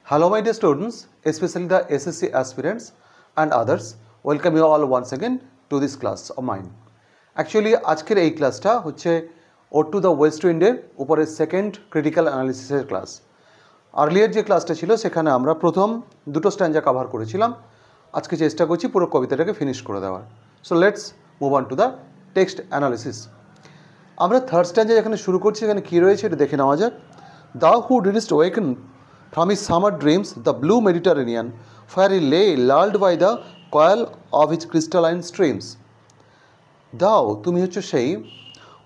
Hello my dear students, especially the SSC aspirants and others, welcome you all once again to this class of mine. Actually আজকের এই ক্লাসটা হচ্ছে ode to the West উইন্ডের উপরে second critical অ্যানালিসিসের class. Earlier যে ক্লাসটা ছিল সেখানে আমরা প্রথম দুটো স্ট্যাঞ্জা কভার করেছিলাম। আজকে চেষ্টা করছি পুরো কবিতাটাকে ফিনিশ করে দেওয়ার। So let's move on to the text analysis. আমরা থার্ড স্ট্যাঞ্জা যেখানে শুরু করছি এখানে কী রয়েছে এটা দেখে নেওয়া যাক। Thou who didst awaken from his summer dreams the blue Mediterranean, where he lay lulled by the coil of his crystalline streams. Thou, তুমি হচ্ছে সেই,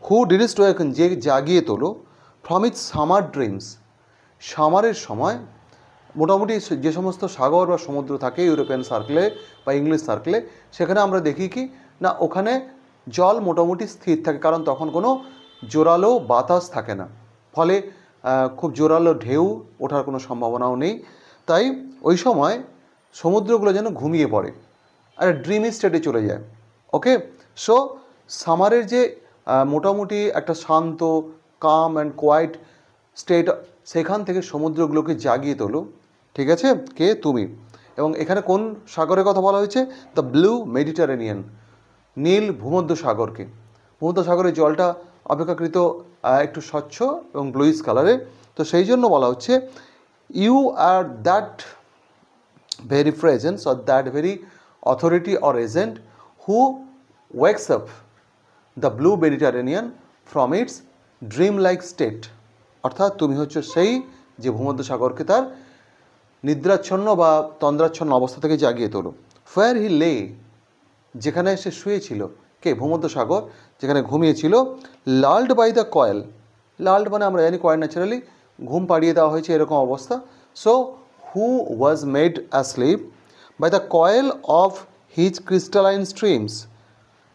who didst awaken, যে জাগিয়ে তোলো, from its summer dreams, সামারের সময় মোটামুটি যে সমস্ত সাগর বা সমুদ্র থাকে ইউরোপিয়ান সার্কেলে বা ইংলিশ সার্কেলে, সেখানে আমরা দেখি কি না ওখানে জল মোটামুটি স্থির থাকে, কারণ তখন কোনো জোরালো বাতাস থাকে না, ফলে খুব জোরালো ঢেউ ওঠার কোনো সম্ভাবনাও নেই। তাই ওই সময় সমুদ্রগুলো যেন ঘুমিয়ে পড়ে আর ড্রিমি স্টেটে চলে যায়। ওকে, সো সামারের যে মোটামুটি একটা শান্ত কাম অ্যান্ড কোয়াইট স্টেট, সেখান থেকে সমুদ্রগুলোকে জাগিয়ে তোলো। ঠিক আছে, কে? তুমি। এবং এখানে কোন সাগরের কথা বলা হয়েছে? দ্য ব্লু মেডিটারেনিয়ান, নীল ভূমধ্য সাগরকে। ভূমধ্য সাগরের জলটা অপেক্ষাকৃত একটু স্বচ্ছ এবং ব্লুইশ কালারে, তো সেই জন্য বলা হচ্ছে you are that very presence or that very authority or agent who wakes up the blue Mediterranean from its dream like state. অর্থাৎ তুমি হচ্ছে সেই যে ভূমধ্য সাগরকে তার নিদ্রাচ্ছন্ন বা তন্দ্রাচ্ছন্ন অবস্থা থেকে জাগিয়ে তোলো। হোয়ার হি লে, যেখানে সে শুয়েছিল, কে? ভূমধ্য সাগর, যেখানে ঘুমিয়েছিল। Lulled by the coil, lulled মানে আমরা জানি কয়েল ন্যাচারালি ঘুম পাড়িয়ে দেওয়া হয়েছে এরকম অবস্থা। So who was made asleep by the coil of his crystalline streams.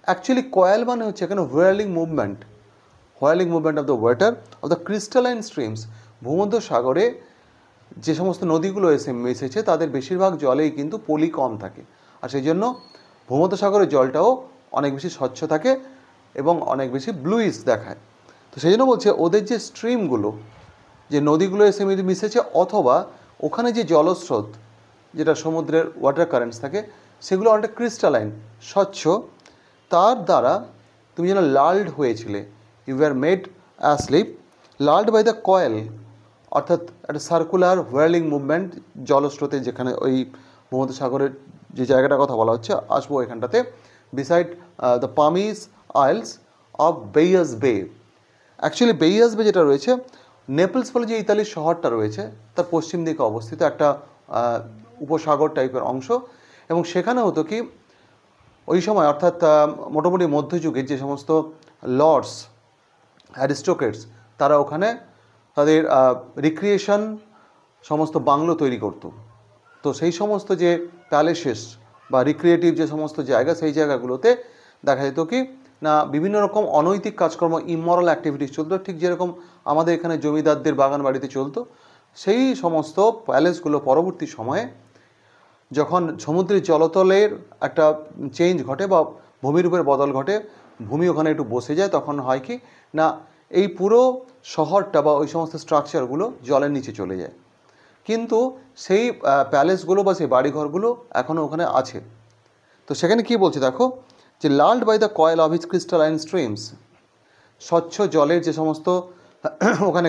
Actually coil মানে হচ্ছে এখানে whirling movement of the water of the crystalline streams. ভূমধ্য সাগরে যে সমস্ত নদীগুলো এসে মিশেছে তাদের বেশিরভাগ জলেই কিন্তু পলি কম থাকে, আর সেই জন্য ভূমধ্য সাগরের জলটাও অনেক বেশি স্বচ্ছ থাকে এবং অনেক বেশি ব্লুইশ দেখায়। তো সেই জন্য বলছে ওদের যে স্ট্রিমগুলো, যে নদীগুলো এসে মিশেছে, অথবা ওখানে যে জলস্রোত যেটা সমুদ্রের ওয়াটার কারেন্টস থাকে, সেগুলো অনেকটা ক্রিস্টালাইন স্বচ্ছ, তার দ্বারা তুমি যেন লাল্ড হয়েছিলে। You are made asleep lulled by the coil, অর্থাৎ একটা সার্কুলার হোয়ারলিং মুভমেন্ট জলস্রোতে, যেখানে ওই ভূমধ্য সাগরের যে জায়গাটার কথা বলা হচ্ছে, আসবো এখানটাতে, beside the Pamis Isles of Bayas Bay. Actually Baiae's bay যেটা রয়েছে, নেপলস বলে যে ইতালির শহরটা রয়েছে তার পশ্চিম দিকে অবস্থিত একটা উপসাগর টাইপের অংশ। এবং সেখানে হতো কি ওই সময়, অর্থাৎ মোটামুটি মধ্যযুগের যে সমস্ত লর্ডস অ্যারিস্টোক্রেটস, তারা ওখানে তাদের রিক্রিয়েশন সমস্ত বাংলো তৈরি করতো। তো সেই সমস্ত যে প্যালেসেস বা রিক্রিয়েটিভ যে সমস্ত জায়গা, সেই জায়গাগুলোতে দেখা যেত কি না বিভিন্ন রকম অনৈতিক কাজকর্ম, ইমরাল অ্যাক্টিভিটিস চলতো, ঠিক যেরকম আমাদের এখানে জমিদারদের বাগান বাড়িতে চলতো। সেই সমস্ত প্যালেসগুলো পরবর্তী সময়ে যখন সমুদ্রের জলতলের একটা চেঞ্জ ঘটে বা ভূমিরূপের বদল ঘটে, ভূমি ওখানে একটু বসে যায়, তখন হয় কি না এই পুরো শহরটা বা ওই সমস্ত স্ট্রাকচারগুলো জলের নিচে চলে যায়। কিন্তু সেই প্যালেসগুলো বা সেই বাড়িঘরগুলো এখনও ওখানে আছে। তো সেখানে কি বলছে দেখো, যে lulled by the coil of his crystalline streams, স্বচ্ছ জলের যে সমস্ত ওখানে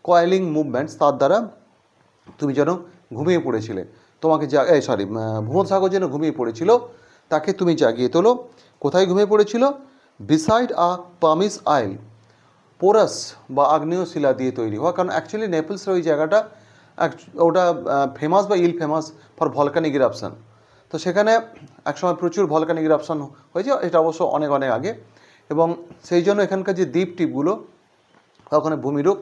কয়েলিং মুভমেন্টস, তার দ্বারা তুমি যেন ঘুমিয়ে পড়েছিলে, তোমাকে ভূমধ্য সাগর যেন ঘুমিয়ে পড়েছিল, তাকে তুমি জাগিয়ে তোলো। কোথায় ঘুমিয়ে পড়েছিল? বিসাইড আ পামিস আইল, পোরাস বা আগ্নেয় শিলা দিয়ে তৈরি হওয়া, কারণ অ্যাকচুয়ালি নেপলসের ওই জায়গাটা ওটা ফেমাস বা ফেমাস ফর ভলকানিক ইরাপশান। তো সেখানে একসময় প্রচুর ভলকানিক ইরাপশান হয়েছে, এটা অবশ্য অনেক আগে, এবং সেই জন্য এখানকার যে দ্বীপ টিপগুলো ওখানে ভূমিরূপ,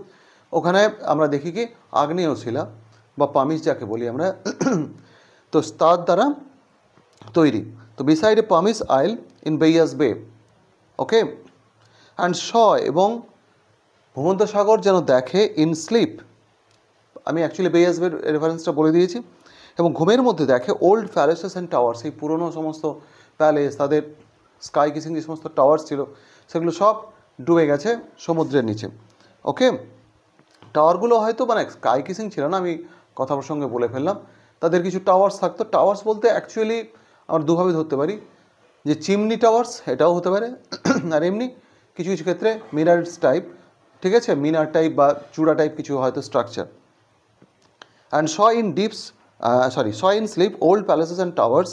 ওখানে আমরা দেখি কি আগ্নেয় শিলা বা পামিস যাকে বলি আমরা, তো তার দ্বারা তৈরি। তো বিসাইড এ পামিস আইল ইন বেইয়াস বে, ওকে, অ্যান্ড শ, এবং ভূমধ্য সাগর যেন দেখে ইন স্লিপ, আমি অ্যাকচুয়ালি বেইয়াস বের রেফারেন্সটা বলে দিয়েছি, এবং ঘুমের মধ্যে দেখে ওল্ড প্যালেসেস অ্যান্ড টাওয়ার, সেই পুরনো সমস্ত প্যালেস, তাদের স্কাই কিসিং যে সমস্ত টাওয়ার্স ছিল, সেগুলো সব ডুবে গেছে সমুদ্রের নিচে। ওকে, টাওয়ারগুলো হয়তো মানে স্কাই কিসিং ছিল না, আমি কথা প্রসঙ্গে বলে ফেললাম। তাদের কিছু টাওয়ার্স থাকতো। টাওয়ার্স বলতে অ্যাকচুয়ালি আমরা দুভাবে ধরতে পারি, যে চিমনি টাওয়ার্স এটাও হতে পারে, আর এমনি কিছু কিছু ক্ষেত্রে মিনারস টাইপ, ঠিক আছে, মিনার টাইপ বা চূড়া টাইপ কিছু হয়তো structure. And saw in sleep old palaces and towers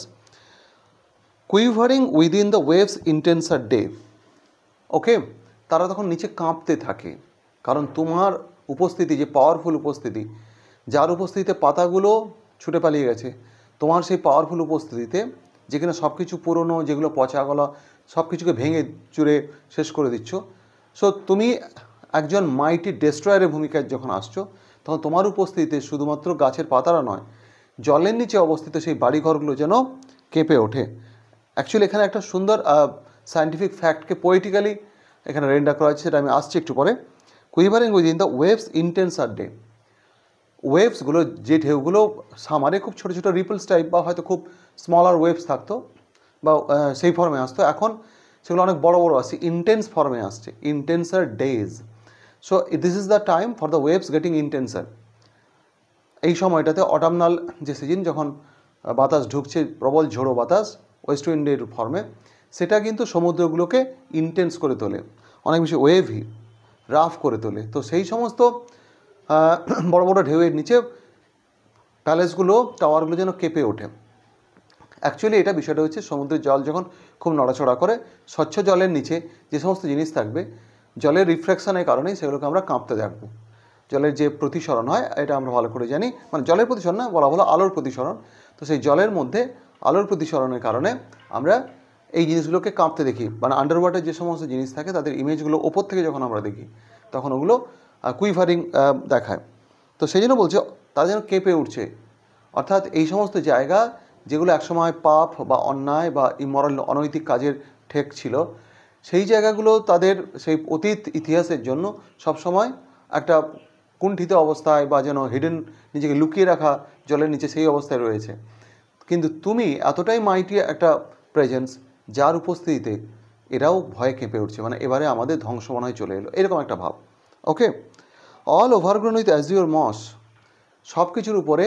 quivering within the waves intenser day. ওকে, তারা তখন নিচে কাঁপতে থাকে, কারণ তোমার উপস্থিতি, যে পাওয়ারফুল উপস্থিতি, যার উপস্থিতিতে পাতাগুলো ছুটে পালিয়ে গেছে, তোমার সেই পাওয়ারফুল উপস্থিতিতে যেখানে সব কিছু পুরনো, যেগুলো পচা গলা, সব কিছুকে ভেঙে চুরে শেষ করে দিচ্ছ। সো তুমি একজন মাইটি ডেস্ট্রয়ারের ভূমিকায় যখন আসছো, তখন তোমার উপস্থিতিতে শুধুমাত্র গাছের পাতারা নয়, জলের নিচে অবস্থিত সেই বাড়িঘরগুলো যেন কেঁপে ওঠে। অ্যাকচুয়ালি এখানে একটা সুন্দর সায়েন্টিফিক ফ্যাক্টকে পোয়েটিক্যালি এখানে রেন্ডার করা হয়েছে, সেটা আমি আসছি একটু পরে। কুইভারিং উইদিন দ্য ওয়েভস ইন্টেন্সার ডে। ওয়েভসগুলো, যে ঢেউগুলো সামারে খুব ছোটো ছোটো রিপলস টাইপ বা হয়তো খুব স্মলার ওয়েভস থাকতো বা সেই ফর্মে আসতো, এখন সেগুলো অনেক বড় বড় আসছে, ইন্টেন্স ফর্মে আসছে, intenser days. So this is the time for the waves getting intenser. এই সময়টাতে অটামনাল যে সিজন, যখন বাতাস ঢুকছে, প্রবল ঝোড়ো বাতাস ওয়েস্ট উইন্ডের ফর্মে, সেটা কিন্তু সমুদ্রগুলোকে ইন্টেন্স করে তোলে, অনেক বেশি ওয়েভি, রাফ করে তোলে। তো সেই সমস্ত বড় বড় ঢেউয়ের নিচে প্যালেসগুলো, টাওয়ারগুলো যেন কেঁপে ওঠে। অ্যাকচুয়ালি এটা বিষয়টা হচ্ছে, সমুদ্রের জল যখন খুব নড়াচড়া করে, স্বচ্ছ জলের নিচে যে সমস্ত জিনিস থাকবে, জলের রিফ্লেকশনের কারণেই সেগুলোকে আমরা কাঁপতে দেখব। জলের যে প্রতিসরণ হয়, এটা আমরা ভালো করে জানি, মানে জলের প্রতিসরণ না, বলা হলো আলোর প্রতিসরণ। তো সেই জলের মধ্যে আলোর প্রতিসরণের কারণে আমরা এই জিনিসগুলোকে কাঁপতে দেখি, মানে আন্ডার ওয়াটার যে সমস্ত জিনিস থাকে তাদের ইমেজগুলো ওপর থেকে যখন আমরা দেখি, তখন ওগুলো কুইভারিং দেখায়। তো সেই জন্য বলছে তারা যেন কেঁপে উঠছে। অর্থাৎ এই সমস্ত জায়গা যেগুলো একসময় পাপ বা অন্যায় বা ইমরাল, অনৈতিক কাজের ঠেক ছিল, সেই জায়গাগুলো তাদের সেই অতীত ইতিহাসের জন্য সবসময় একটা কুণ্ঠিত অবস্থায় বা যেন হিডেন, নিজেকে লুকিয়ে রাখা জলের নিচে সেই অবস্থায় রয়েছে। কিন্তু তুমি এতটাই মাইটি একটা প্রেজেন্স, যার উপস্থিতিতে এরাও ভয়ে কেঁপে উঠছে, মানে এবারে আমাদের ধ্বংস মনে হয় চলে এলো, এরকম একটা ভাব। Okay, all overgrown with azure moss, সব কিছুর উপরে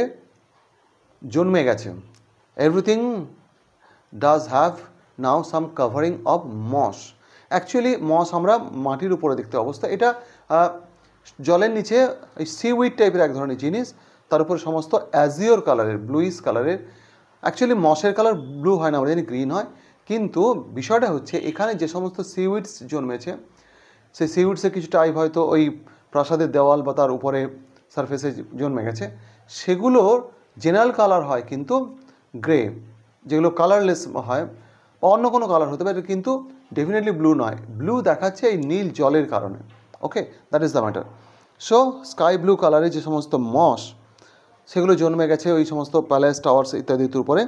জন্মে গেছে। Everything does have now some covering of moss. Actually moss আমরা মাটির উপরে দেখতে অবস্থা, এটা জলের নিচে ওই সিউইড টাইপের এক ধরনের জিনিস, তার উপরে সমস্ত অ্যাজিওর কালারের, ব্লুইশ কালারের। অ্যাকচুয়ালি মসের কালার ব্লু হয় না, আমরা জানি গ্রিন হয়, কিন্তু বিষয়টা হচ্ছে এখানে যে সমস্ত সিউইডস জন্মেছে, সেই সিউইডসের কিছু টাইপ হয়তো ওই প্রাসাদের দেওয়াল বা তার উপরে সারফেসে জন্মে গেছে, সেগুলোর জেনারেল কালার হয় কিন্তু গ্রে, যেগুলো কালারলেস হয় বা অন্য কোনো কালার হতে পারে, কিন্তু ডেফিনেটলি ব্লু নয়। ব্লু দেখাচ্ছে এই নীল জলের কারণে। Okay, that is the matter. So sky blue কালারের যে সমস্ত মস, সেগুলো জন্মে গেছে ওই সমস্ত প্যালেস, টাওয়ার্স ইত্যাদির উপরে,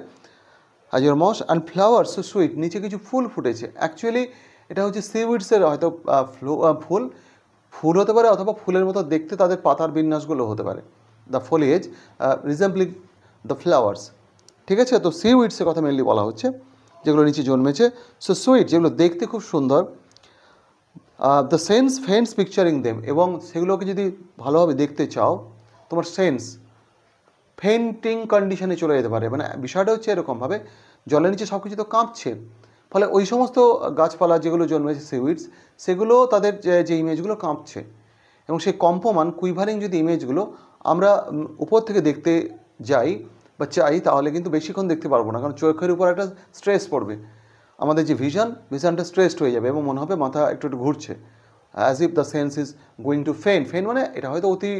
Azure moss. And flower so sweet, নিচে কিছু ফুল ফুটেছে। অ্যাকচুয়ালি এটা হচ্ছে সিউইডসের হয়তো ফুল, ফুল হতে পারে, অথবা ফুলের মতো দেখতে তাদের পাতার বিন্যাসগুলো হতে পারে, দ্য ফোলিয়েজ রিজেম্বলিং দ্য ফ্লাওয়ার্স। ঠিক আছে, তো সিউইডসের কথা মেনলি বলা হচ্ছে, যেগুলো নিচে জন্মেছে। সো সুইট, যেগুলো দেখতে খুব সুন্দর, দ্য সেন্স ফেন্স পিকচারিং দেম, এবং সেগুলোকে যদি ভালোভাবে দেখতে চাও, তোমার সেন্স ফেন্টিং কন্ডিশনে চলে যেতে পারে। মানে বিষয়টা হচ্ছে এরকমভাবে, জলের নিচে সব কিছু তো কাঁপছে, ফলে ওই সমস্ত গাছপালা যেগুলো জন্মেছে সিউইডস, সেগুলো তাদের যে ইমেজগুলো কাঁপছে, এবং সেই কম্পমান কুইভারিং যদি ইমেজগুলো আমরা উপর থেকে দেখতে যাই বা চাই, তাহলে কিন্তু বেশিক্ষণ দেখতে পারবো না, কারণ চোখের উপর একটা স্ট্রেস পড়বে, আমাদের যে ভিশনটা স্ট্রেসড হয়ে যাবে এবং মনে হবে মাথা একটু একটু ঘুরছে, as if the sense is going to faint. মানে এটা হয়তো অতি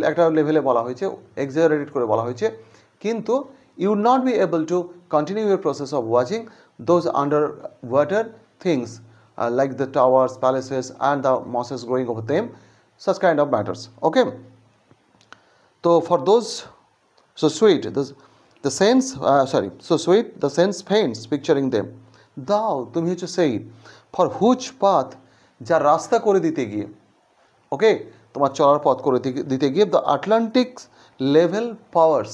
একটা লেভেলে বলা হয়েছে, এক্সাজারেটেড করে বলা হয়েছে, কিন্তু you would not be able to continue your process of watching those under water things like the towers, palaces and the mosses growing over them, such kind of matters. Okay, so for those, so sweet the sense so sweet the sense paints picturing them, thou তুমি হচ্ছে সেই, for which path, যা রাস্তা করে দিতে গিয়ে, ওকে, তোমার চলার পথ করে দিতে গিয়ে, দ্য আটলান্টিক লেভেল পাওয়ার্স,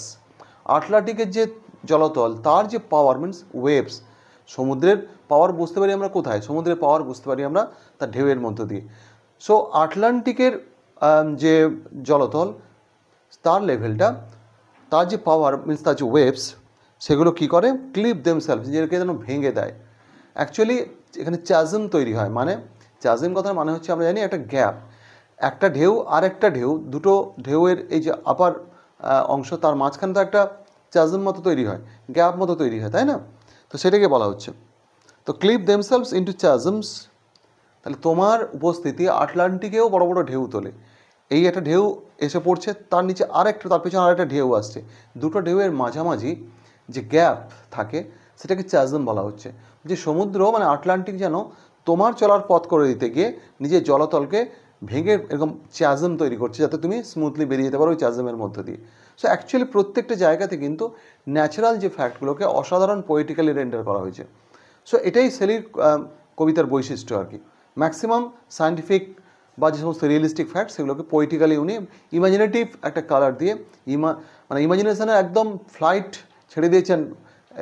আটলান্টিকের যে জলতল, তার যে পাওয়ার মিনস ওয়েভস, সমুদ্রের পাওয়ার বুঝতে পারি আমরা কোথায়, সমুদ্রের পাওয়ার বুঝতে পারি আমরা তার ঢেউয়ের মধ্য দিয়ে। সো আটলান্টিকের যে জলতল, তার লেভেলটা, তার যে পাওয়ার মিনস তার যে ওয়েভস, সেগুলো কী করে, ক্লিপ দেমসেলফ, নিজেকে যেন ভেঙে দেয়। অ্যাকচুয়ালি এখানে চ্যাজম তৈরি হয়, মানে চ্যাজম কথার মানে হচ্ছে আমরা জানি একটা গ্যাপ, একটা ঢেউ আর একটা ঢেউ, দুটো ঢেউয়ের এই যে আপার অংশ, তার মাঝখানে তো একটা চ্যাজম মতো তৈরি হয়, গ্যাপ মতো তৈরি হয়, তাই না? তো সেটাকে বলা হচ্ছে। তো ক্লিপ দেমসেলভস ইন্টু চ্যাজমস, তাহলে তোমার উপস্থিতি আটলান্টিকেও বড় বড় ঢেউ তোলে। এই একটা ঢেউ এসে পড়ছে, তার নিচে আরেকটা, তার পেছনে আরেকটা ঢেউ আসছে, দুটো ঢেউয়ের মাঝামাঝি যে গ্যাপ থাকে সেটাকে চ্যাজম বলা হচ্ছে। যে সমুদ্র মানে আটলান্টিক যেন তোমার চলার পথ করে দিতে গিয়ে নিজের জলতলকে ভেঙে এরকম চ্যাজম তৈরি করছে, যাতে তুমি স্মুথলি বেরিয়ে যেতে পারো ওই চ্যাজমের মধ্য দিয়ে। সো অ্যাকচুয়ালি প্রত্যেকটা জায়গাতে কিন্তু ন্যাচারাল যে ফ্যাক্টগুলোকে অসাধারণ পোয়েটিক্যালি রেন্ডার করা হয়েছে। সো এটাই শেলির কবিতার বৈশিষ্ট্য আর কি। ম্যাক্সিমাম সায়েন্টিফিক বা যে সমস্ত রিয়েলিস্টিক ফ্যাক্ট সেগুলোকে পোয়েটিক্যালি উনি ইমাজিনেটিভ একটা কালার দিয়ে মানে ইমাজিনেশনের একদম ফ্লাইট ছেড়ে দিয়েছেন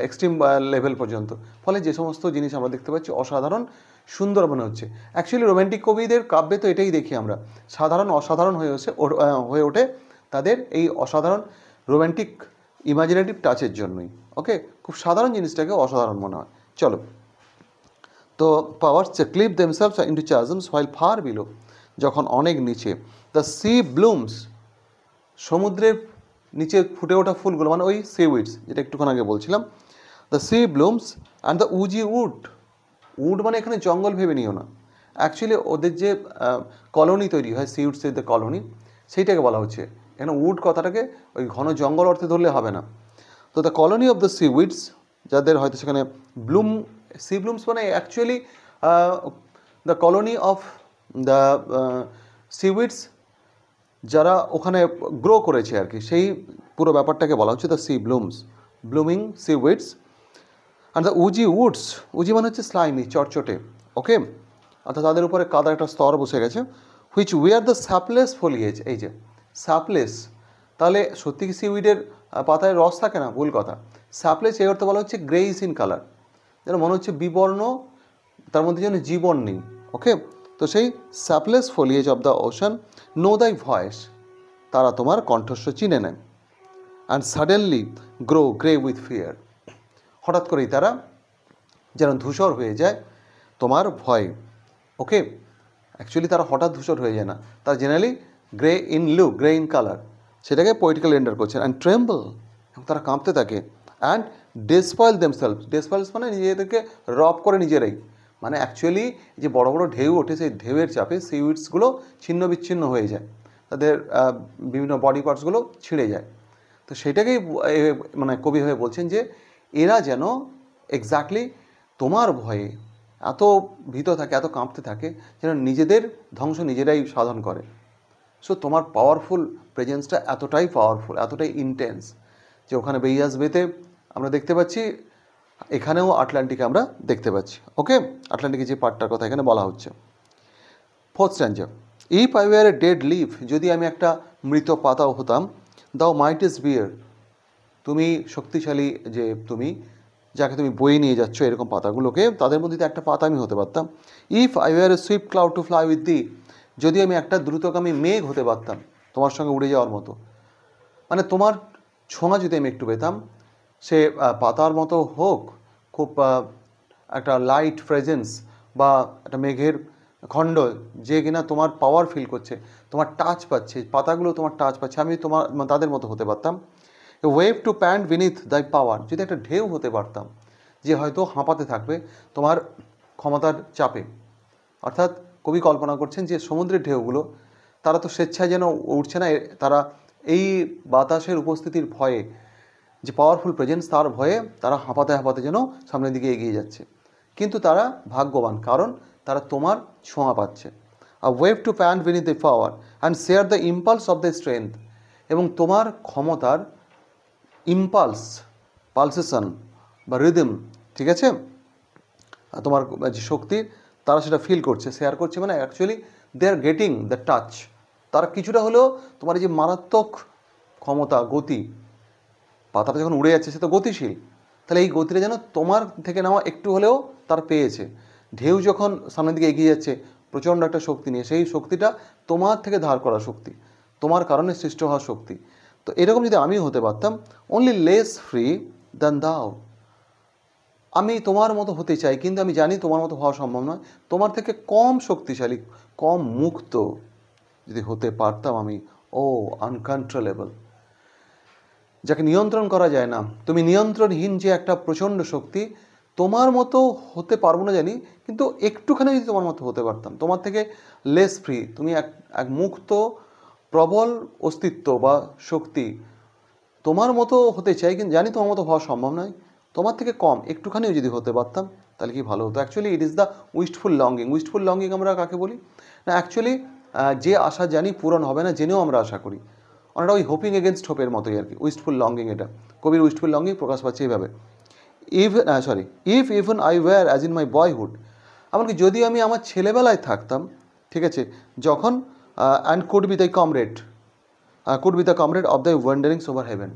এক্সট্রিম লেভেল পর্যন্ত। ফলে যে সমস্ত জিনিস আমরা দেখতে পাচ্ছি অসাধারণ সুন্দর মনে হচ্ছে। অ্যাকচুয়ালি রোম্যান্টিক কবিদের কাব্যে তো এটাই দেখি আমরা, সাধারণ অসাধারণ হয়ে ওঠে তাদের এই অসাধারণ রোম্যান্টিক ইমাজিনেটিভ টাচের জন্যই। ওকে, খুব সাধারণ জিনিসটাকে অসাধারণ মনে হয়। চলো, তো power cleave themselves into chasms while far below, যখন অনেক নিচে, দ্য সি ব্লুমস, সমুদ্রের নিচে ফুটে ওঠা ফুলগুলো, মানে ওই সিউইডস যেটা একটুক্ষণ আগে বলছিলাম, the sea blooms and the oozy wood, wood মানে এখানে জঙ্গল ভেবে নিও না, অ্যাকচুয়ালি ওদের যে কলোনি তৈরি হয় সিউডসের যে কলোনি, সেইটাকে বলা হচ্ছে। এখানে উড কথাটাকে ওই ঘন জঙ্গল অর্থে ধরলে হবে না। তো the colony of the seaweeds, যাদের হয়তো সেখানে ব্লুম, সি ব্লুমস মানে actually the colony of the seaweeds, যারা ওখানে গ্রো করেছে আর কি, সেই পুরো ব্যাপারটাকে বলা হচ্ছে the sea blooms, blooming seaweeds. And the oozy woods, oozy মানে হচ্ছে স্লাইমি, চটচটে। ওকে, অর্থাৎ তাদের উপরে কাদার একটা স্তর বসে গেছে। হুইচ উইয়ার দ্য স্যাপলেস ফলিয়েজ, এই যে স্যাপলেস, তাহলে সত্যি কি সিউইডের পাতায় রস থাকে না? ভুল কথা। স্যাপলেস এই অর্থে বলা হচ্ছে গ্রেইস ইন কালার, যেন মনে হচ্ছে বিবর্ণ, তার মধ্যে যেন জীবন নেই। ওকে, তো সেই sapless foliage of the ocean know thy voice, তারা তোমার কণ্ঠস্বর চিনে নেয়। And suddenly grow grey with fear, হঠাৎ করেই তারা যেন ধূসর হয়ে যায় তোমার ভয়ে। ওকে, অ্যাকচুয়ালি তারা হঠাৎ ধূসর হয়ে যায় না, তারা generally grey in look, grey in colour, সেটাকে পোয়েটিক্যাল রেন্ডার করছেন। অ্যান্ড ট্রেম্বল, এবং তারা কাঁপতে থাকে। অ্যান্ড ডেসপয়েল দেমসেলভস, ডেসপয়েলস মানে নিজেদেরকে রব করে নিজেরাই, মানে অ্যাকচুয়ালি যে বড় বড় ঢেউ ওঠে সেই ঢেউয়ের চাপে সিউইডসগুলো ছিন্ন বিচ্ছিন্ন হয়ে যায়, তাদের বিভিন্ন বডি পার্টসগুলো ছিঁড়ে যায়। তো সেটাকেই মানে কবি হয়ে বলছেন যে এরা যেন এক্স্যাক্টলি তোমার ভয়ে এত ভীত থাকে, এত কাঁপতে থাকে, যেন নিজেদের ধ্বংস নিজেরাই সাধন করে। সো তোমার পাওয়ারফুল প্রেজেন্সটা এতটাই পাওয়ারফুল, এতটাই ইন্টেন্স, যে ওখানে বেইয়াস বেতে আমরা দেখতে পাচ্ছি, এখানেও আটলান্টিকে আমরা দেখতে পাচ্ছি। ওকে, আটলান্টিকে যে পার্টটার কথা এখানে বলা হচ্ছে। Fourth stanza, if I were a dead leaf, যদি আমি একটা মৃত পাতাও হতাম, দাও মাইটেস্ট বিয়ার, তুমি শক্তিশালী, যে তুমি যাকে তুমি বয়ে নিয়ে যাচ্ছ এরকম পাতাগুলোকে, তাদের মধ্যে একটা পাতা আমি হতে পারতাম। If I were A Swift cloud to fly with the, যদি আমি একটা দ্রুতগামী মেঘ হতে পারতাম তোমার সঙ্গে উড়ে যাওয়ার মতো, মানে তোমার ছোঁয়া যদি আমি একটু পেতাম, সে পাতার মতো হোক, খুব একটা লাইট প্রেজেন্স, বা একটা মেঘের খণ্ড যে কিনা তোমার পাওয়ার ফিল করছে, তোমার টাচ পাচ্ছে, পাতাগুলো তোমার টাচ পাচ্ছে, আমি তোমার তাদের মতো হতে পারতাম। ওয়েভ টু প্যান্ট বিনিথ দাই পাওয়ার, যদি একটা ঢেউ হতে পারতাম যে হয়তো হাঁপাতে থাকবে তোমার ক্ষমতার চাপে। অর্থাৎ কবি কল্পনা করছেন যে সমুদ্রের ঢেউগুলো তারা তো স্বেচ্ছায় যেন উঠছে না, তারা এই বাতাসের উপস্থিতির ভয়ে, যে পাওয়ারফুল প্রেজেন্স তার ভয়ে তারা হাঁপাতে হাঁপাতে যেন সামনের দিকে এগিয়ে যাচ্ছে। কিন্তু তারা ভাগ্যবান, কারণ তারা তোমার ছোঁয়া পাচ্ছে। আর wave to pant beneath the power and share the impulse of the strength, এবং তোমার ক্ষমতার ইম্পালস, পালসেশন বা রিদম, ঠিক আছে, তোমার যে শক্তি তারা সেটা ফিল করছে, শেয়ার করছে, মানে actually they are getting the touch. তারা কিছুটা হলেও তোমার যে মারাত্মক ক্ষমতা, গতি, পাতাটা যখন উড়ে যাচ্ছে সে তো গতিশীল, তাহলে এই গতিটা যেন তোমার থেকে নেওয়া একটু হলেও তার পেয়েছে। ঢেউ যখন সামনের দিকে এগিয়ে যাচ্ছে প্রচণ্ড একটা শক্তি নিয়ে, সেই শক্তিটা তোমার থেকে ধার করা শক্তি, তোমার কারণে সৃষ্ট হওয়া শক্তি। তো এরকম যদি আমি হতে পারতাম, অনলি লেস ফ্রি দ্যান দাও, আমি তোমার মতো হতে চাই কিন্তু আমি জানি তোমার মতো হওয়া সম্ভব নয়, তোমার থেকে কম শক্তিশালী, কম মুক্ত যদি হতে পারতাম আমি, ও আনকন্ট্রোলেবল, যাকে নিয়ন্ত্রণ করা যায় না, তুমি নিয়ন্ত্রণহীন যে একটা প্রচণ্ড শক্তি, তোমার মতো হতে পারবো না জানি, কিন্তু একটুখানি যদি তোমার মতো হতে পারতাম, তোমার থেকে লেস ফ্রি, তুমি এক মুক্ত প্রবল অস্তিত্ব বা শক্তি, তোমার মতো হতে চাই কিন্তু জানি তোমার মতো হওয়া সম্ভব নয়, তোমার থেকে কম একটুখানিও যদি হতে পারতাম তাহলে কি ভালো হতো। Actually it is the wistful longing. Wistful longing আমরা কাকে বলি না, অ্যাকচুয়ালি যে আশা জানি পূরণ হবে না জেনেও আমরা আশা করি, অনেকটা ওই হোপিং এগেনস্ট হোপের মতোই আর কি উইস্টফুল লঙ্গিং। এটা কবির উইস্টফুল লঙ্গিং প্রকাশ পাচ্ছে এইভাবে, if even I were as in my boyhood, এমনকি যদি আমি আমার ছেলেবেলায় থাকতাম, ঠিক আছে, যখন and could be the comrade of the wanderings over heaven,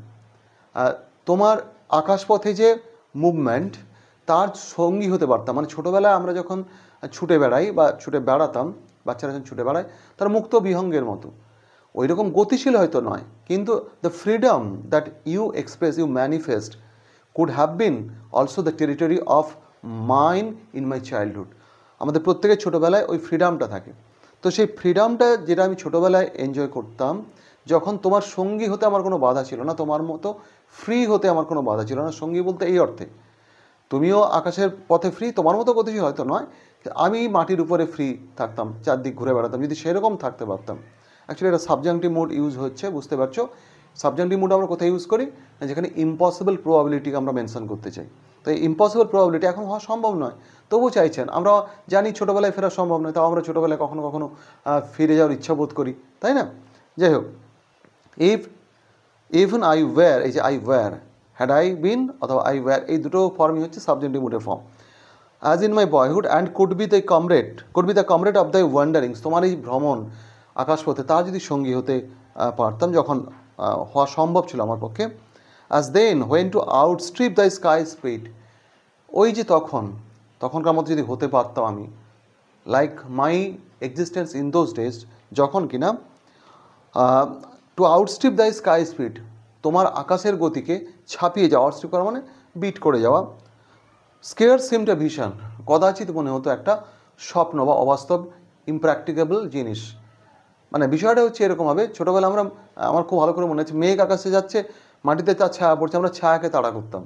তোমার আকাশপথে যে মুভমেন্ট তার সঙ্গী হতে পারতাম। মানে ছোটোবেলায় আমরা যখন ছুটে বেড়াই বা ছুটে বেড়াতাম, বাচ্চারা যখন ছুটে বেড়ায় তার মুক্ত বিহঙ্গের মতো, ওই রকম গতিশীল হয়তো নয়, কিন্তু the freedom that you express, you manifest could have been also the territory of mine in my childhood. আমাদের প্রত্যেকের ছোটোবেলায় ওই ফ্রিডমটা থাকে, তো সেই ফ্রিডমটা যেটা আমি ছোটোবেলায় এনজয় করতাম, যখন তোমার সঙ্গী হতে আমার কোনো বাধা ছিল না, তোমার মতো ফ্রি হতে আমার কোনো বাধা ছিল না। সঙ্গী বলতে এই অর্থে, তুমিও আকাশের পথে ফ্রি, তোমার মতো গতিশীল হয়তো নয়, আমি মাটির উপরে ফ্রি থাকতাম, চারদিক ঘুরে বেড়াতাম, যদি সেরকম থাকতে পারতাম। অ্যাকচুয়ালি এটা সাবজাংটিভ মুড ইউজ হচ্ছে, বুঝতে পারছো? সাবজাংটিভ মুড আমরা কোথায় ইউজ করি না, যেখানে ইম্পসিবল প্রবাবিলিটিকে আমরা মেনশন করতে চাই। তো এই ইম্পসিবল প্রবাবিলিটি এখন হওয়া সম্ভব নয়, তবু চাইছেন, আমরা জানি ছোটোবেলায় ফেরা সম্ভব নয়, তাও আমরা ছোটোবেলায় কখনো কখনো ফিরে যাওয়ার ইচ্ছা বোধ করি, তাই না? যাই হোক, ইভেন আই ওয়্যার, এই যে I were, had I been অথবা আই ওয়্যার, এই দুটো ফর্মই হচ্ছে সাবজেক্টিভ মুডের form. As in my boyhood and could be the comrade of the wanderings, তোমার এই ভ্রমণ আকাশপথে তার যদি সঙ্গী হতে পারতাম, যখন হওয়া সম্ভব ছিল আমার পক্ষে। As then when to outstrip the sky speed, ওই যে তখনকার মতো যদি হতে পারতাম আমি, like my existence in those days, যখন কিনা to outstrip the sky speed, তোমার আকাশের গতিকে ছাপিয়ে যাওয়া, আউটস্ট্রিপ করা মানে বিট করে যাওয়া। স্কেয়ার সিমড এ ভিশন, কদাচিৎ মনে হতো একটা স্বপ্ন বা অবাস্তব, ইমপ্র্যাকটিকেবল জিনিস। মানে বিষয়টা হচ্ছে এরকম হবে, ছোটোবেলা আমার খুব ভালো করে মনে আছে, মেঘ আকাশে যাচ্ছে, মাটিতে তার ছায়া পড়ছে, আমরা ছায়াকে তাড়া করতাম,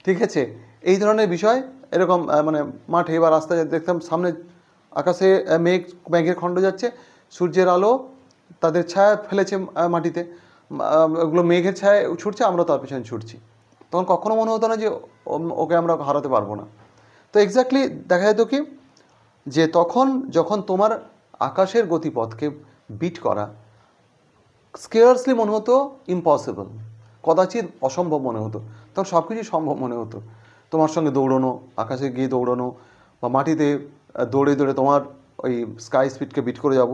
ঠিক আছে, এই ধরনের বিষয়। এরকম মানে মাঠে বা রাস্তায় দেখতাম সামনে আকাশে মেঘের খণ্ড যাচ্ছে, সূর্যের আলো তাদের ছায়া ফেলেছে মাটিতে, ওগুলো মেঘের ছায়া ছুটছে, আমরা তার পেছনে ছুটছি। তখন কখনো মনে হতো না যে ওকে আমরা হারাতে পারবো না। তো এক্স্যাক্টলি দেখা যেত কি, যে তখন যখন তোমার আকাশের গতিপথকে বিট করা স্কেয়ারসলি মনে হতো ইম্পসিবল, কদাচিৎ অসম্ভব মনে হতো, তখন সব কিছুই সম্ভব মনে হতো। তোমার সঙ্গে দৌড়ানো, আকাশে গিয়ে দৌড়ানো, বা মাটিতে দৌড়ে দৌড়ে তোমার ওই স্কাই স্পিডকে বিট করে যাব,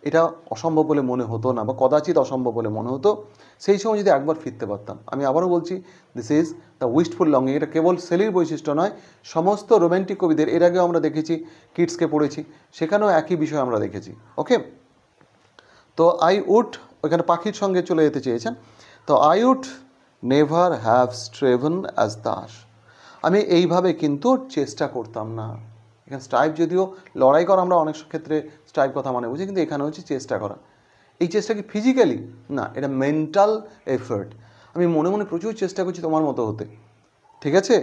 এটা অসম্ভব বলে মনে হতো না, বা কদাচিৎ অসম্ভব বলে মনে হতো। সেই সময় যদি একবার ফিরতে পারতাম, আমি আবারও বলছি, this is the wistful longing. এটা কেবল শেলির বৈশিষ্ট্য নয়, সমস্ত রোম্যান্টিক কবিদের, এর আগেও আমরা দেখেছি, কিডসকে পড়েছি, সেখানেও একই বিষয় আমরা দেখেছি। ওকে, তো আই উড, ওইখানে পাখির সঙ্গে চলে যেতে চেয়েছেন, তো I would never have striven as thus, আমি এইভাবে কিন্তু চেষ্টা করতাম না। এখানে স্ট্রাইভ, যদিও লড়াই করা আমরা অনেক ক্ষেত্রে স্ট্রাইভ কথা মনে বুঝি, কিন্তু এখানে হচ্ছে চেষ্টা করা। এই চেষ্টা কি ফিজিক্যালি না, এটা মেন্টাল এফার্ট। আমি মনে মনে প্রচুর চেষ্টা করছি তোমার মতো হতে, ঠিক আছে,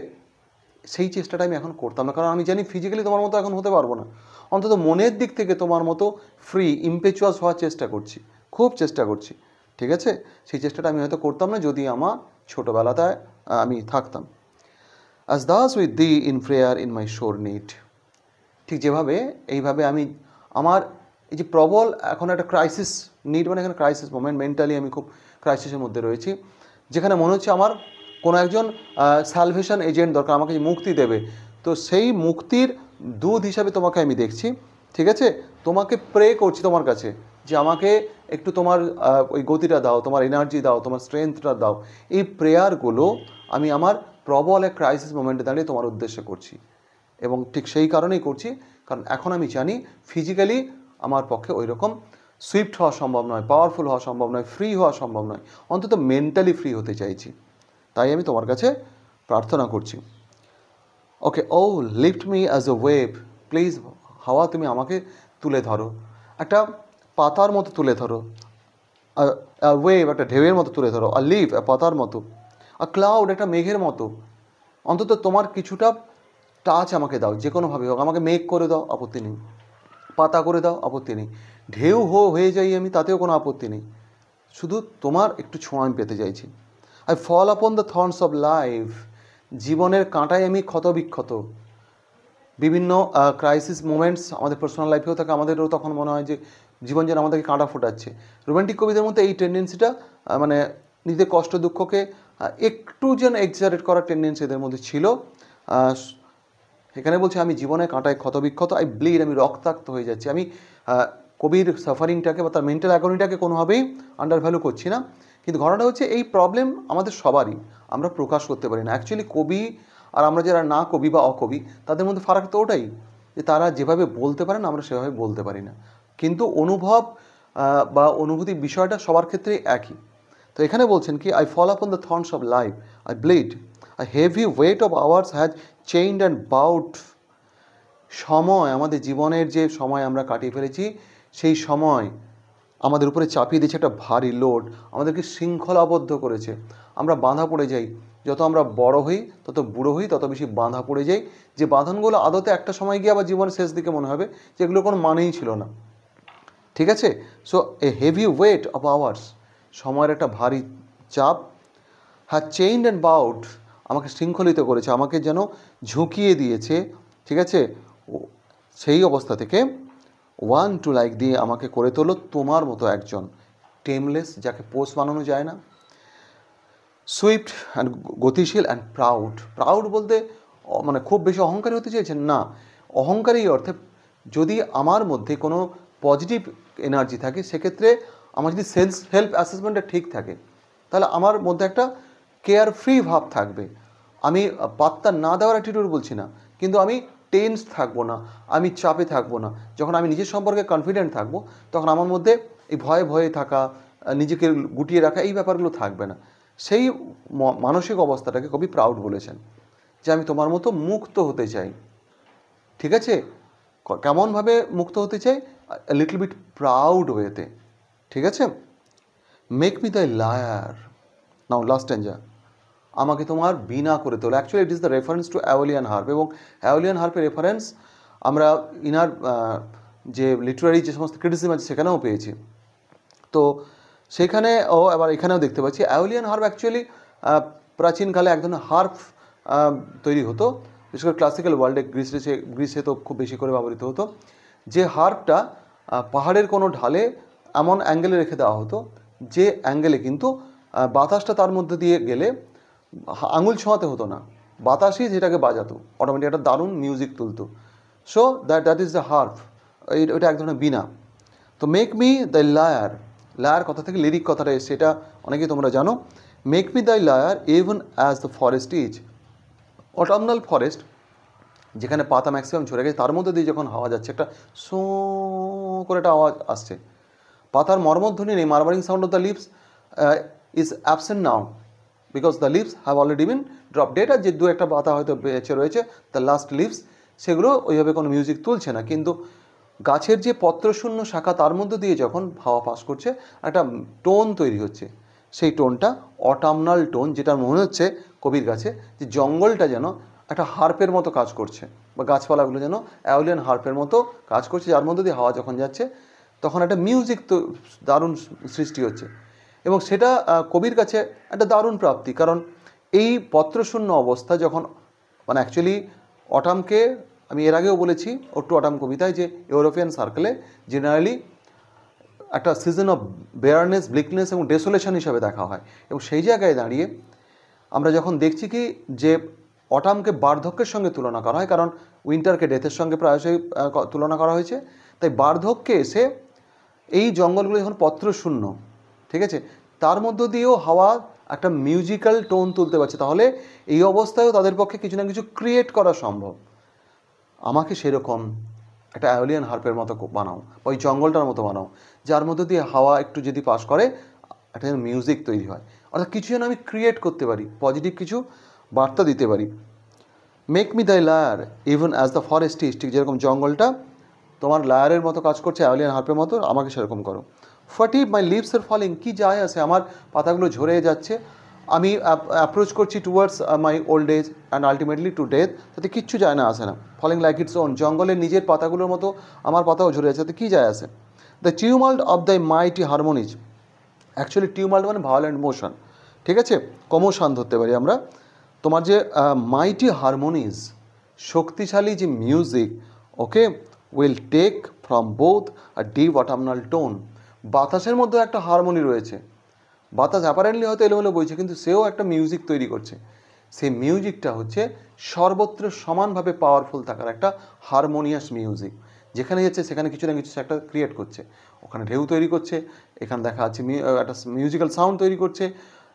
সেই চেষ্টাটা আমি এখন করতাম না, কারণ আমি জানি ফিজিক্যালি তোমার মতো এখন হতে পারবো না, অন্তত মনের দিক থেকে তোমার মতো ফ্রি ইম্পেচুয়াস হওয়ার চেষ্টা করছি, খুব চেষ্টা করছি, ঠিক আছে। সেই চেষ্টাটা আমি হয়তো করতাম না যদি আমার ছোটোবেলাতে আমি থাকতাম। As Das with the in prayer in my শোর নিড, ঠিক যেভাবে এইভাবে আমি আমার এই যে প্রবল এখন একটা ক্রাইসিস নিড, মানে এখানে ক্রাইসিস মোমেন্ট, মেন্টালি আমি খুব ক্রাইসিসের মধ্যে রয়েছি, যেখানে মনে হচ্ছে আমার কোনো একজন স্যালভেশন এজেন্ট দরকার, আমাকে যে মুক্তি দেবে, তো সেই মুক্তির দূত হিসাবে তোমাকে আমি দেখছি, ঠিক আছে। তোমাকে প্রে করছি তোমার কাছে যে আমাকে একটু তোমার ওই গতিটা দাও, তোমার এনার্জি দাও, তোমার স্ট্রেংথটা দাও। এই প্রেয়ারগুলো আমি আমার প্রবল এক ক্রাইসিস মোমেন্টে দাঁড়িয়ে তোমার উদ্দেশ্যে করছি, এবং ঠিক সেই কারণেই করছি, কারণ এখন আমি জানি ফিজিক্যালি আমার পক্ষে ওই রকম সুইফট হওয়া সম্ভব নয়, পাওয়ারফুল হওয়া সম্ভব নয়, ফ্রি হওয়া সম্ভব নয়, অন্তত মেন্টালি ফ্রি হতে চাইছি। তাই আমি তোমার কাছে প্রার্থনা করছি। Okay, oh lift me as a wave, please হাওয়া তুমি আমাকে তুলে ধরো, একটা পাতার মতো তুলে ধরো, ওয়েভ একটা ঢেউয়ের মতো তুলে ধরো, আর লিভ পাতার মতো, আর ক্লাউড একটা মেঘের মতো। অন্তত তোমার কিছুটা টাচ আমাকে দাও, যে কোনোভাবে হোক। আমাকে মেঘ করে দাও, আপত্তি নেই, পাতা করে দাও, আপত্তি নেই, ঢেউ হয়ে যাই আমি, তাতেও কোনো আপত্তি নেই। শুধু তোমার একটু ছোঁয়া আমি পেতে চাইছি। I fall upon the thorns of life, জীবনের কাঁটায় আমি ক্ষতবিক্ষত। বিভিন্ন ক্রাইসিস মোমেন্টস আমাদের পার্সোনাল লাইফেও থাকে, আমাদেরও তখন মনে হয় যে জীবন যেন আমাদেরকে কাঁটা ফোটাচ্ছে। রোম্যান্টিক কবিদের মধ্যে এই টেন্ডেন্সিটা, মানে নিজেদের কষ্ট দুঃখকে একটু যেন এক্সাজারেট করার টেন্ডেন্সি এদের মধ্যে ছিল। এখানে বলছে আমি জীবনে কাঁটায় ক্ষতবিক্ষত, আই ব্লিড, আমি রক্তাক্ত হয়ে যাচ্ছি। আমি কবির সাফারিংটাকে বা তার মেন্টাল অ্যাগনিটাকে কোনোভাবেই আন্ডার ভ্যালু করছি না, কিন্তু ঘটনাটা হচ্ছে এই প্রবলেম আমাদের সবারই, আমরা প্রকাশ করতে পারি না। অ্যাকচুয়ালি কবি আর আমরা যারা না কবি বা অকবি, তাদের মধ্যে ফারাক তো ওটাই যে তারা যেভাবে বলতে পারেন আমরা সেভাবে বলতে পারি না, কিন্তু অনুভব বা অনুভূতির বিষয়টা সবার ক্ষেত্রেই একই। তো এখানে বলছেন কি, I fall upon the thorns of life, I bleed, a heavy weight of hours has chained and bowed. সময়, আমাদের জীবনের যে সময় আমরা কাটিয়ে ফেলেছি, সেই সময় আমাদের উপরে চাপিয়ে দিয়েছে একটা ভারী লোড, আমাদেরকে শৃঙ্খলাবদ্ধ করেছে। আমরা বাঁধা পড়ে যাই, যত আমরা বড় হই, তত বুড়ো হই, তত বেশি বাঁধা পড়ে যাই, যে বাঁধনগুলো আদতে একটা সময় গিয়ে আবার জীবনের শেষ দিকে মনে হবে যে এগুলো কোনো মানেই ছিল না। ঠিক আছে? So a heavy weight of hours, সময়ের একটা ভারী চাপ, হ্যাঁ চেইনড অ্যান্ড বাউট, আমাকে শৃঙ্খলিত করেছে, আমাকে যেন ঝুঁকিয়ে দিয়েছে। ঠিক আছে? সেই অবস্থা থেকে ওয়ান টু লাইক দিয়ে আমাকে করে তোলো তোমার মতো একজন, টেমলেস, যাকে পোষ বানানো যায় না, সুইফট অ্যান্ড গতিশীল অ্যান্ড প্রাউড। প্রাউড বলতে মানে খুব বেশি অহংকারী হতে চাইছেন না, অহংকারী অর্থে যদি আমার মধ্যে কোনো পজিটিভ এনার্জি থাকে, সেক্ষেত্রে আমার যদি সেলফ অ্যাসেসমেন্টটা ঠিক থাকে, তাহলে আমার মধ্যে একটা কেয়ার ফ্রি ভাব থাকবে। আমি পাত্তা না দেওয়ার অ্যাটিটিউড বলছি না, কিন্তু আমি টেন্স থাকবো না, আমি চাপে থাকবো না। যখন আমি নিজের সম্পর্কে কনফিডেন্ট থাকবো, তখন আমার মধ্যে এই ভয়ে ভয়ে থাকা, নিজেকে গুটিয়ে রাখা, এই ব্যাপারগুলো থাকবে না। সেই মানসিক অবস্থাটাকে কবি প্রাউড বলেছেন, যে আমি তোমার মতো মুক্ত হতে চাই। ঠিক আছে? কেমনভাবে মুক্ত হতে চাই? লিটল বিট প্রাউড ওয়েতে। ঠিক আছে? Make me the lyre, now last stanza, আমাকে তোমার বীণা করে তোলো। Actually it is the reference to Aeolian harp, এবং অ্যাওলিয়ান হার্পের রেফারেন্স আমরা ইনার যে লিটারারি যে সমস্ত ক্রিটিসিজম আছে সেখানেও পেয়েছি। তো সেখানে আবার এখানেও দেখতে পাচ্ছি অ্যাওলিয়ান হার্প অ্যাকচুয়ালি প্রাচীনকালে এক ধরনের হার্প তৈরি হতো, বিশেষ করে ক্লাসিক্যাল ওয়ার্ল্ডে, গ্রিসে তো খুব বেশি করে ব্যবহৃত হতো। যে হার্পটা পাহাড়ের কোনো ঢালে এমন অ্যাঙ্গেলে রেখে দেওয়া হতো, যে অ্যাঙ্গেলে কিন্তু বাতাসটা তার মধ্যে দিয়ে গেলে আঙুল ছোঁয়াতে হতো না, বাতাসই যেটাকে বাজাতো, অটোমেটিক একটা দারুণ মিউজিক তুলতো। So that is the harp, ওইটা এক ধরনের বীণা। তো make me the lyre, lyre কথা থেকে লিরিক কথাটা এসছে, এটা অনেকেই তোমরা জানো। Make me the lyre even as the forest is, autumnal forest যেখানে পাতা ম্যাক্সিমাম ঝরে গেছে, তার মধ্যে দিয়ে যখন হাওয়া যাচ্ছে, একটা সো করে একটা আওয়াজ আসছে, পাতার মর্মধ্বনি নেই, murmuring sound of the leaves is absent now, because the leaves have already been drop dead. আর যে দু একটা পাতা হয়তো বেঁচে রয়েছে, দ্য লাস্ট লিভস, সেগুলো ওইভাবে কোনো মিউজিক তুলছে না, কিন্তু গাছের যে পত্রশূন্য শাখা, তার মধ্যে দিয়ে যখন হাওয়া পাস করছে, একটা টোন তৈরি হচ্ছে। সেই টোনটা অটামনাল টোন, যেটা মনে হচ্ছে কবির কাছে যে জঙ্গলটা যেন একটা হার্পের মতো কাজ করছে, বা গাছপালাগুলো যেন অ্যাওলিয়ান হার্পের মতো কাজ করছে, যার মধ্যে দিয়ে হাওয়া যখন যাচ্ছে তখন একটা মিউজিক তো দারুণ সৃষ্টি হচ্ছে। এবং সেটা কবির কাছে একটা দারুণ প্রাপ্তি, কারণ এই পত্রশূন্য অবস্থা যখন, মানে অ্যাকচুয়ালি অটামকে আমি এর আগেও বলেছি ওট্টু অটাম কবিতায়, যে ইউরোপিয়ান সার্কেলে জেনারেলি একটা সিজন অফ বেয়ারনেস, ব্লিকনেস এবং ডেসোলেশন হিসাবে দেখা হয়। এবং সেই জায়গায় দাঁড়িয়ে আমরা যখন দেখছি কি, যে অটামকে বার্ধক্যের সঙ্গে তুলনা করা হয়, কারণ উইন্টারকে ডেথের সঙ্গে প্রায়শই তুলনা করা হয়েছে, তাই বার্ধক্যে এসে এই জঙ্গলগুলো যখন পত্রশূন্য, ঠিক আছে, তার মধ্য দিয়েও হাওয়া একটা মিউজিক্যাল টোন তুলতে পারছে, তাহলে এই অবস্থায়ও তাদের পক্ষে কিছু না কিছু ক্রিয়েট করা সম্ভব। আমাকে সেরকম একটা অ্যাওলিয়ান হার্পের মতো বানাও, বা ওই জঙ্গলটার মতো বানাও, যার মধ্যে দিয়ে হাওয়া একটু যদি পাস করে একটা যেন মিউজিক তৈরি হয়, অর্থাৎ কিছু যেন আমি ক্রিয়েট করতে পারি, পজিটিভ কিছু বার্তা দিতে পারি। Make me the lyre even as the forest is, ঠিক যেরকম জঙ্গলটা তোমার লায়ারের মতো কাজ করছে, অ্যাওলিয়ান হার্পের মতো, আমাকে সেরকম করো। ফাটি মাই লিভস আর ফলিং, কী যায় আছে, আমার পাতাগুলো ঝরে যাচ্ছে, আমি অ্যাপ্রোচ করছি towards my old age and ultimately to death, তাতে কিচ্ছু যায় না আসে না। ফলিং লাইক ইটস ওন, জঙ্গলের নিজের পাতাগুলোর মতো আমার পাতাও ঝরে যাচ্ছে, তাতে কী যায় আসে। The tumult of the mighty harmonies, actually tumult মানে ভায়োলেন্ট মোশন, ঠিক আছে, কমোশন ধরতে পারি আমরা। তোমার যে মাইটি হারমোনিজ, শক্তিশালী যে music, okay, will take from both a deep autumnal tone, বাতাসের মধ্যে একটা হারমোনি রয়েছে, বাতাস অ্যাপারেন্টলি হয়তো এলোমেলো বইছে, কিন্তু সেও একটা মিউজিক তৈরি করছে। সেই মিউজিকটা হচ্ছে সর্বত্র সমানভাবে পাওয়ারফুল থাকার একটা হারমোনিয়াস মিউজিক, যেখানে যাচ্ছে সেখানে কিছু না কিছু একটা ক্রিয়েট করছে, ওখানে ঢেউ তৈরি করছে, এখানে দেখা যাচ্ছে একটা মিউজিক্যাল সাউন্ড তৈরি করছে,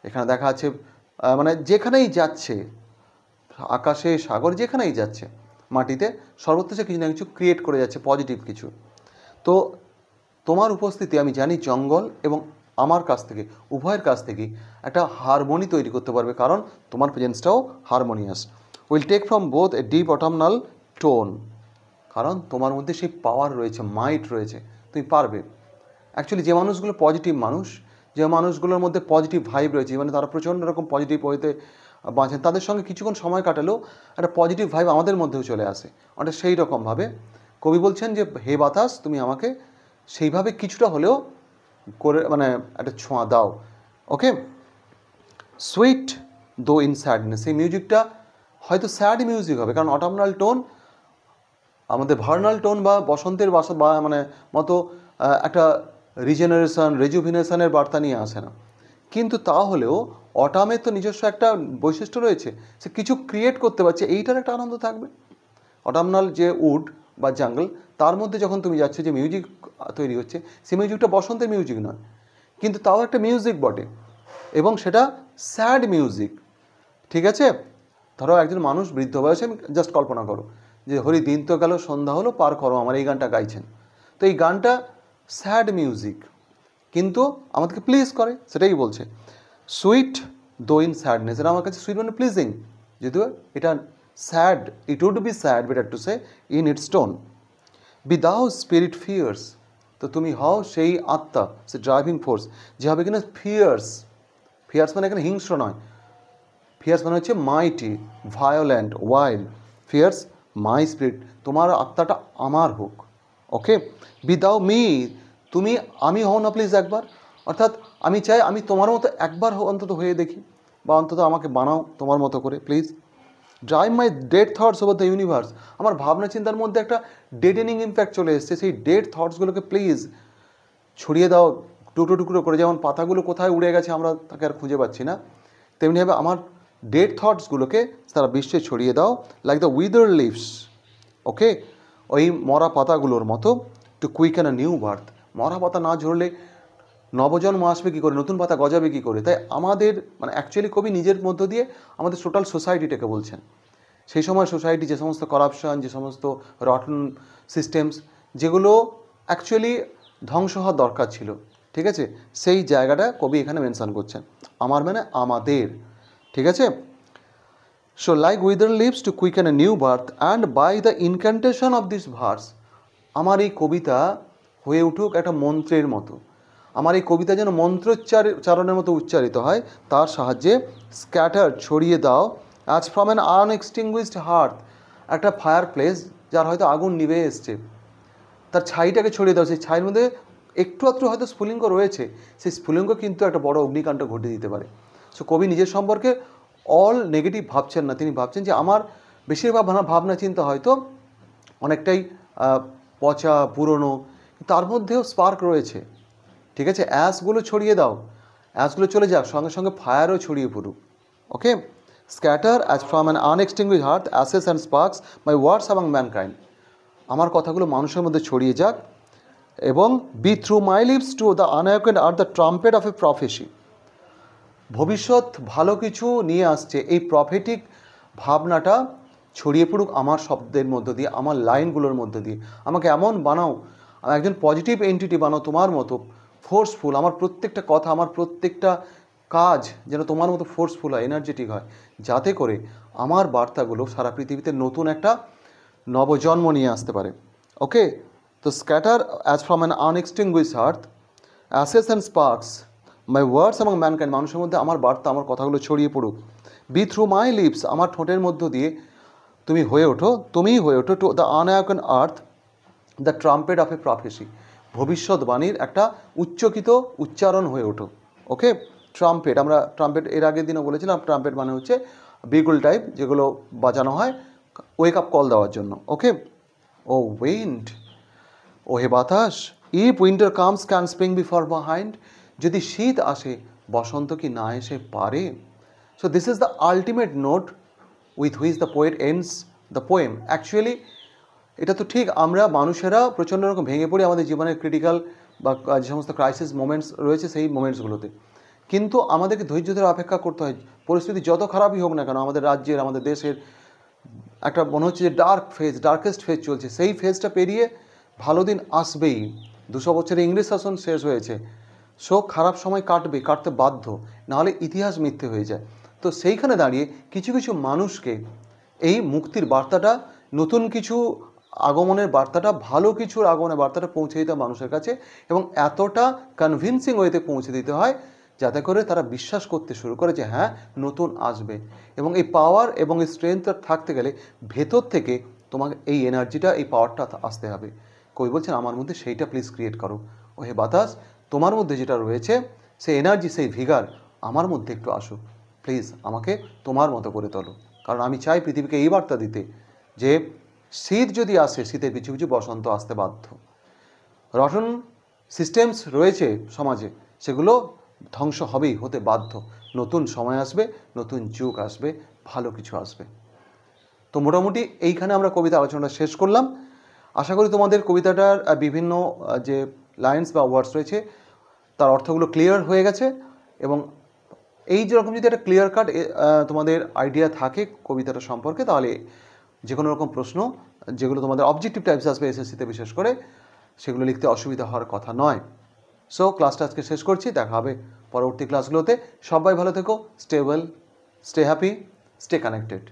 এখানে দেখা যাচ্ছে মানে যেখানেই যাচ্ছে, আকাশে সাগর যেখানেই যাচ্ছে, মাটিতে সর্বত্র সে কিছু না কিছু ক্রিয়েট করে যাচ্ছে, পজিটিভ কিছু। তো তোমার উপস্থিতি আমি জানি জঙ্গল এবং আমার কাছ থেকে, উভয়ের কাছ থেকেই একটা হারমোনি তৈরি করতে পারবে, কারণ তোমার প্রেজেন্সটাও harmonious. Will take from both a deep autumnal tone, কারণ তোমার মধ্যে সেই পাওয়ার রয়েছে, মাইট রয়েছে, তুমি পারবে। অ্যাকচুয়ালি যে মানুষগুলো পজিটিভ মানুষ, যে মানুষগুলোর মধ্যে পজিটিভ ভাইব রয়েছে, মানে তারা প্রচণ্ড রকম পজিটিভ ওয়েতে বাঁচেন, তাদের সঙ্গে কিছুক্ষণ সময় কাটালেও একটা পজিটিভ ভাইব আমাদের মধ্যেও চলে আসে। অর্থাৎ সেই রকমভাবে কবি বলছেন যে হে বাতাস, তুমি আমাকে সেইভাবে কিছুটা হলেও করে মানে একটা ছোঁয়া দাও। ওকে, সুইট দো ইন স্যাডনেস, এই মিউজিকটা হয়তো স্যাড মিউজিক হবে, কারণ অটামনাল টোন আমাদের ভার্নাল টোন বা বসন্তের বাসা বা মানে মতো একটা রিজেনারেশন, রেজুভিনেশনের বার্তা নিয়ে আসে না, কিন্তু তাহলেও অটামের তো নিজস্ব একটা বৈশিষ্ট্য রয়েছে, সে কিছু ক্রিয়েট করতে পারছে, এইটার একটা আনন্দ থাকবে। অটামনাল যে উড বা জাঙ্গল, তার মধ্যে যখন তুমি যাচ্ছ, যে মিউজিক তৈরি হচ্ছে, সেই মিউজিকটা বসন্তের মিউজিক নয়, কিন্তু তাও একটা মিউজিক বটে, এবং সেটা স্যাড মিউজিক, ঠিক আছে। ধরো একজন মানুষ বৃদ্ধ বয়সে, আমি জাস্ট কল্পনা করো যে হরি দিন তো গেল সন্ধ্যা হলো পার করো আমার, এই গানটা গাইছেন, তো এই গানটা স্যাড মিউজিক, কিন্তু আমাদেরকে প্লিজ করে, সেটাই বলছে সুইট দো ইন স্যাডনেস, এটা আমার কাছে সুইট মানে প্লিজিং, যদিও এটা sad, it would be sad, better to say in its tone. Be thou spirit fierce, তো তুমি হও সেই আত্মা, সে ড্রাইভিং ফোর্স, যে হবে কিনা ফিয়ার্স, ফিয়ার্স মানে এখানে হিংস্র নয়, ফিয়ার্স মানে হচ্ছে mighty, violent, wild, fierce my spirit, তোমার আত্মাটা আমার হোক। ওকে, বি দাও মি, তুমি আমি হও না প্লিজ একবার, অর্থাৎ আমি চাই আমি তোমার মতো একবার অন্তত হয়ে দেখি, বা অন্তত আমাকে বানাও তোমার মতো করে please. Drive my dead thoughts over the universe, আমার ভাবনা চিন্তার মধ্যে একটা ডেডেনিং ইম্প্যাক্ট চলে এসছে, সেই ডেড থটসগুলোকে প্লিজ ছড়িয়ে দাও টুকরো টুকরো করে, যেমন পাতাগুলো কোথায় উড়ে গেছে আমরা তাকে আর খুঁজে পাচ্ছি না, তেমনিভাবে আমার ডেড থটসগুলোকে তারা বিশ্বে ছড়িয়ে দাও, লাইক দ্য উইদার লিভস, ওকে, ওই মরা পাতাগুলোর মতো, two quicken a new birth, মরা পাতা না ঝরলে নবজন্ম আসবে কী করে, নতুন পাতা গজাবে কী করে। তাই আমাদের মানে অ্যাকচুয়ালি কবি নিজের মধ্য দিয়ে আমাদের টোটাল সোসাইটিটাকে বলছেন, সেই সময় সোসাইটি যে সমস্ত করাপশন, যে সমস্ত রটন সিস্টেমস, যেগুলো অ্যাকচুয়ালি ধ্বংস হওয়ার দরকার ছিল, ঠিক আছে, সেই জায়গাটা কবি এখানে মেনশন করছেন, আমার মানে আমাদের, ঠিক আছে। So like wither leaves to quicken a new birth and by the incantation of this verse, আমার এই কবিতা হয়ে উঠুক একটা মন্ত্রের মতো, আমার এই কবিতা যেন মন্ত্রোচ্চারণের মতো উচ্চারিত হয়, তার সাহায্যে স্ক্যাটার ছড়িয়ে দাও as from an unextinguished hearth, একটা ফায়ার প্লেস যার হয়তো আগুন নিভে এসছে, তার ছাইটাকে ছড়িয়ে দাও, সেই ছাইয়ের মধ্যে একটু আধটু হয়তো স্ফুলিঙ্গ রয়েছে, সেই স্ফুলিঙ্গ কিন্তু একটা বড় অগ্নিকাণ্ড ঘটিয়ে দিতে পারে। সো কবি নিজের সম্পর্কে অল নেগেটিভ ভাবছেন না, তিনি ভাবছেন যে আমার বেশিরভাগ ভাবনা চিন্তা হয়তো অনেকটাই পচা পুরনো, তার মধ্যেও স্পার্ক রয়েছে, ঠিক আছে, অ্যাশগুলো ছড়িয়ে দাও, অ্যাশগুলো চলে যাক, সঙ্গে সঙ্গে ফায়ারও ছড়িয়ে পড়ুক। Okay, scatter as from an unextinguished hearth ashes and sparks my words among mankind, আমার কথাগুলো মানুষের মধ্যে ছড়িয়ে যাক, এবং be through my lips to the unawakened আর the trumpet of a prophecy, ভবিষ্যৎ ভালো কিছু নিয়ে আসছে, এই প্রফেটিক ভাবনাটা ছড়িয়ে পড়ুক আমার শব্দের মধ্য দিয়ে, আমার লাইনগুলোর মধ্য দিয়ে, আমাকে এমন বানাও, আমি একজন পজিটিভ এন্টিটি বানাও তোমার মতো ফোর্সফুল, আমার প্রত্যেকটা কথা, আমার প্রত্যেকটা কাজ যেন তোমার মতো ফোর্সফুল হয়, এনার্জেটিক হয়, যাতে করে আমার বার্তাগুলো সারা পৃথিবীতে নতুন একটা নবজন্ম নিয়ে আসতে পারে। ওকে, তো scatter as from an unextinguished earth ashes and sparks my words এবং ম্যানকাইন্ড, মানুষের মধ্যে আমার বার্তা, আমার কথাগুলো ছড়িয়ে পড়ুক। বি থ্রু মাই লিপস, আমার ঠোঁটের মধ্য দিয়ে তুমিই হয়ে ওঠো to the unawakened earth the trumpet of a prophecy, ভবিষ্যৎবাণীর একটা উচ্চকিত উচ্চারণ হয়ে ওঠো। ওকে, ট্রাম্পেট, আমরা ট্রাম্পেট এর আগের দিনও বলেছিলাম, ট্রাম্পেট মানে হচ্ছে বিগুল টাইপ যেগুলো বাজানো হয় ওয়েক আপ কল দেওয়ার জন্য। ওকে, ও উইন্ড, ও হে বাতাস, if winter comes can spring before behind, যদি শীত আসে বসন্ত কি না এসে পারে। So this is the ultimate note with which the poet ends the poem. Actually এটা তো ঠিক, আমরা মানুষেরা প্রচণ্ড রকম ভেঙে পড়ি আমাদের জীবনের ক্রিটিক্যাল বা যে সমস্ত ক্রাইসিস মোমেন্টস রয়েছে সেই মোমেন্টসগুলোতে, কিন্তু আমাদেরকে ধৈর্য ধরে অপেক্ষা করতে হয়। পরিস্থিতি যত খারাপই হোক না কেন, আমাদের রাজ্যের, আমাদের দেশের একটা মনে হচ্ছে যে ডার্কেস্ট ফেজ চলছে, সেই ফেজটা পেরিয়ে ভালো দিন আসবেই। 200 বছরের ইংরেজ শাসন শেষ হয়েছে, সো খারাপ সময় কাটতে বাধ্য, নাহলে ইতিহাস মিথ্যে হয়ে যায়। তো সেইখানে দাঁড়িয়ে কিছু কিছু মানুষকে এই মুক্তির বার্তাটা, নতুন কিছু আগমনের বার্তাটা, ভালো কিছুর আগমনের বার্তাটা পৌঁছে দিতে হয় মানুষের কাছে, এবং এতটা কনভিনসিং ওয়েতে পৌঁছে দিতে হয় যাতে করে তারা বিশ্বাস করতে শুরু করে যে হ্যাঁ নতুন আসবে। এবং এই পাওয়ার এবং এই স্ট্রেংথটা থাকতে গেলে ভেতর থেকে তোমাকে এই এনার্জিটা, এই পাওয়ারটা আসতে হবে। কবি বলছেন আমার মধ্যে সেইটা প্লিজ ক্রিয়েট করো। ও হে বাতাস, তোমার মধ্যে যেটা রয়েছে সেই এনার্জি, সেই ভিগার আমার মধ্যে একটু আসো, প্লিজ আমাকে তোমার মতো করে তোলো। কারণ আমি চাই পৃথিবীকে এই বার্তা দিতে যে শীত যদি আসে, শীতের পিছু পিছু বসন্ত আসতে বাধ্য। রটন সিস্টেমস রয়েছে সমাজে, সেগুলো ধ্বংস হবেই, হতে বাধ্য। নতুন সময় আসবে, নতুন যুগ আসবে, ভালো কিছু আসবে। তো মোটামুটি এইখানে আমরা কবিতা আলোচনাটা শেষ করলাম। আশা করি তোমাদের কবিতাটার বিভিন্ন যে লাইন্স বা ওয়ার্ডস রয়েছে তার অর্থগুলো ক্লিয়ার হয়ে গেছে, এবং এই যেরকম যদি একটা ক্লিয়ার কাট তোমাদের আইডিয়া থাকে কবিতাটা সম্পর্কে, তাহলে যে কোনো রকম প্রশ্ন যেগুলো তোমাদের অবজেক্টিভ টাইপস আসবে এসএসসিতে বিশেষ করে, সেগুলো লিখতে অসুবিধা হওয়ার কথা নয়। সো ক্লাসটা আজকে শেষ করছি, দেখা হবে পরবর্তী ক্লাসগুলোতে। সবাই ভালো থেকো, stay well, stay happy, stay connected.